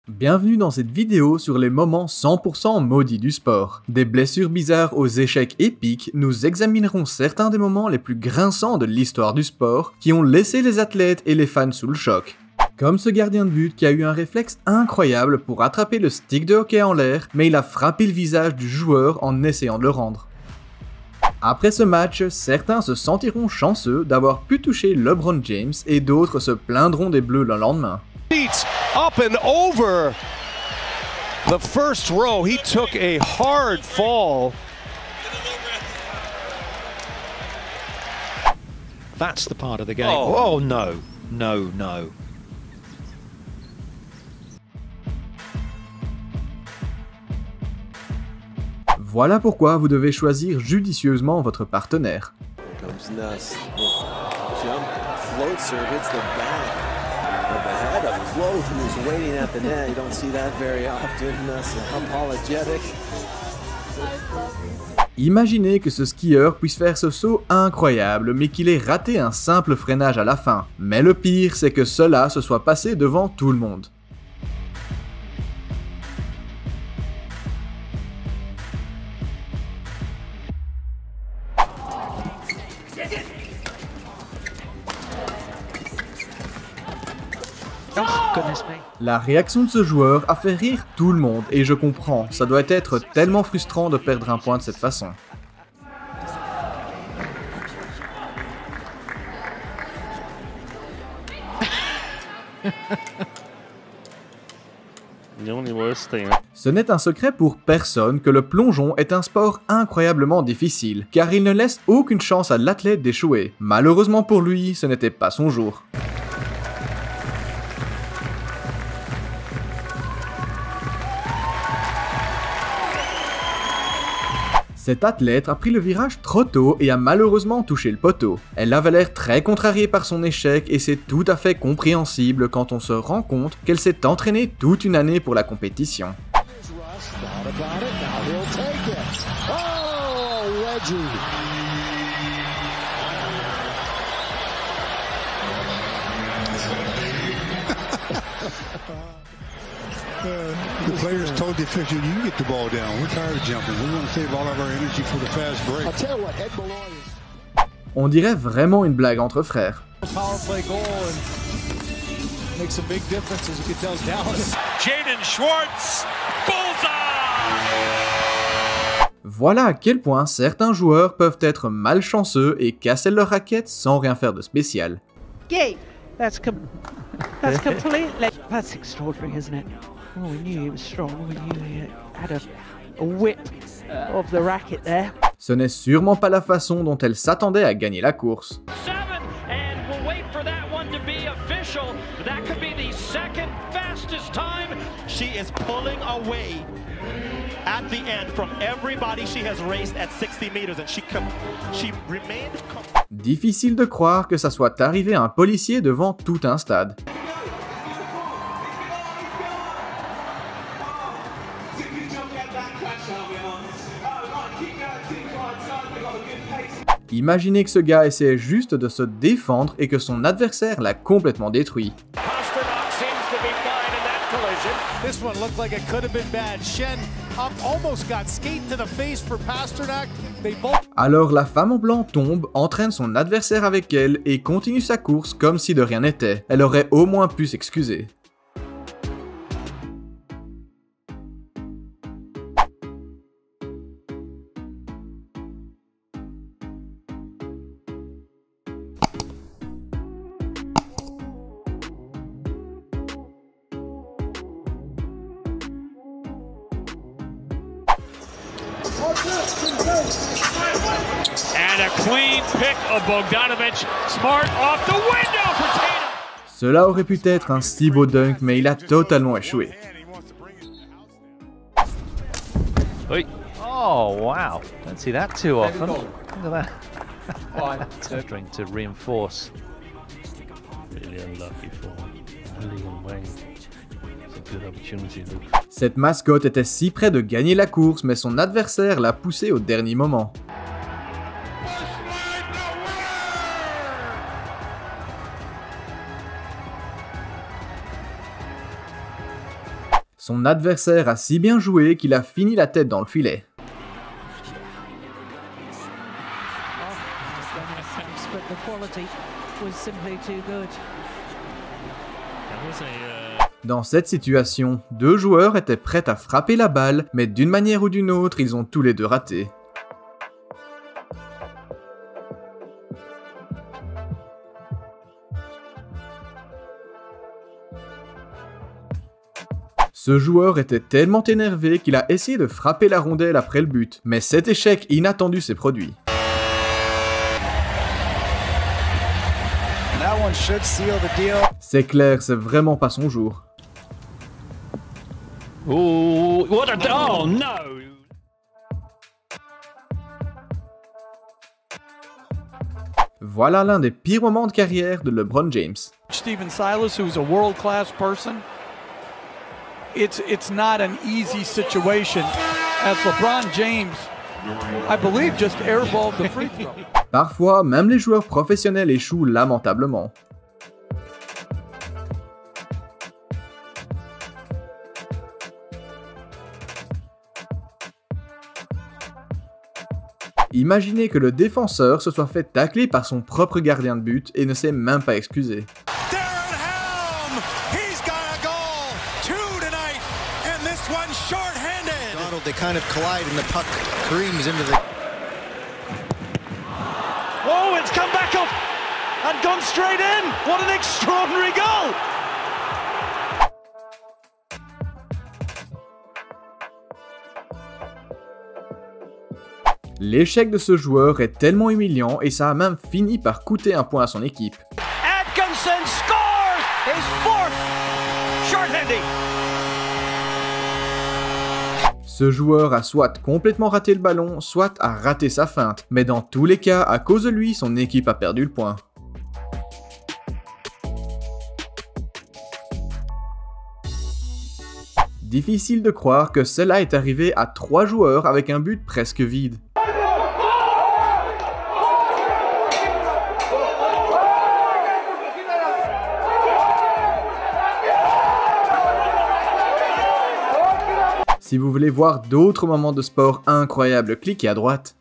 Bienvenue dans cette vidéo sur les moments 100% maudits du sport. Des blessures bizarres aux échecs épiques, nous examinerons certains des moments les plus grinçants de l'histoire du sport qui ont laissé les athlètes et les fans sous le choc. Comme ce gardien de but qui a eu un réflexe incroyable pour attraper le stick de hockey en l'air, mais il a frappé le visage du joueur en essayant de le rendre. Après ce match, certains se sentiront chanceux d'avoir pu toucher LeBron James et d'autres se plaindront des Bleus le lendemain. Up and over the first row. He took a hard fall. That's the part of the game. Oh no, no, no. Voilà pourquoi vous devez choisir judicieusement votre partenaire. Imaginez que ce skieur puisse faire ce saut incroyable, mais qu'il ait raté un simple freinage à la fin. Mais le pire, c'est que cela se soit passé devant tout le monde. La réaction de ce joueur a fait rire tout le monde, et je comprends, ça doit être tellement frustrant de perdre un point de cette façon. Ce n'est un secret pour personne que le plongeon est un sport incroyablement difficile, car il ne laisse aucune chance à l'athlète d'échouer. Malheureusement pour lui, ce n'était pas son jour. Cette athlète a pris le virage trop tôt et a malheureusement touché le poteau. Elle avait l'air très contrariée par son échec et c'est tout à fait compréhensible quand on se rend compte qu'elle s'est entraînée toute une année pour la compétition. The players told the official, you get the ball down. We're tired of jumping. We want to save all of our energy for the fast break. I'll tell you what, Ed Malloy. On dirait vraiment une blague entre frères. Power play goal and makes a big difference as you can tell Dallas. Jaden Schwartz, bullseye! Voilà à quel point certains joueurs peuvent être malchanceux et casser leur raquette sans rien faire de spécial. Gabe, that's completely... That's extraordinary, isn't it? Oh, we knew he was strong. We knew he had a whip of the racket there. Ce n'est sûrement pas la façon dont elle s'attendait à gagner la course. And we'll wait for that one to be official. That could be the second fastest time. She is pulling away at the end from everybody she has raced at 60 meters, and she remained. Difficile de croire que ça soit arrivé à un policier devant tout un stade. Imaginez que ce gars essayait juste de se défendre et que son adversaire l'a complètement détruit. Alors la femme en blanc tombe, entraîne son adversaire avec elle et continue sa course comme si de rien n'était. Elle aurait au moins pu s'excuser. And a clean pick of Bogdanovic. Smart off the window for Tatum. Cela aurait pu être un si beau dunk, mais il a totalement échoué. Oh wow, don't see that too often. Look at that. Trying to reinforce. Really unlucky for Leon Wayne. It's a good opportunity, Luke. Cette mascotte était si près de gagner la course, mais son adversaire l'a poussé au dernier moment. Son adversaire a si bien joué qu'il a fini la tête dans le filet. Dans cette situation, deux joueurs étaient prêts à frapper la balle, mais d'une manière ou d'une autre, ils ont tous les deux raté. Ce joueur était tellement énervé qu'il a essayé de frapper la rondelle après le but, mais cet échec inattendu s'est produit. C'est clair, c'est vraiment pas son jour. Oh, what a oh no! Voilà l'un des pires moments de carrière de LeBron James. Stephen Silas, who's a world-class person, it's not an easy situation. As LeBron James, I believe, just airballed the free throw. Parfois, même les joueurs professionnels échouent lamentablement. Imaginez que le défenseur se soit fait tacler par son propre gardien de but et ne s'est même pas excusé. They kind of collide and the puck creams into the... Oh, it's come back up and gone straight in. What an extraordinary goal! L'échec de ce joueur est tellement humiliant et ça a même fini par coûter un point à son équipe. Atkinson scores his fourth shorthanded. Ce joueur a soit complètement raté le ballon, soit a raté sa feinte, mais dans tous les cas, à cause de lui, son équipe a perdu le point. Difficile de croire que cela est arrivé à 3 joueurs avec un but presque vide. Si vous voulez voir d'autres moments de sport incroyables, cliquez à droite.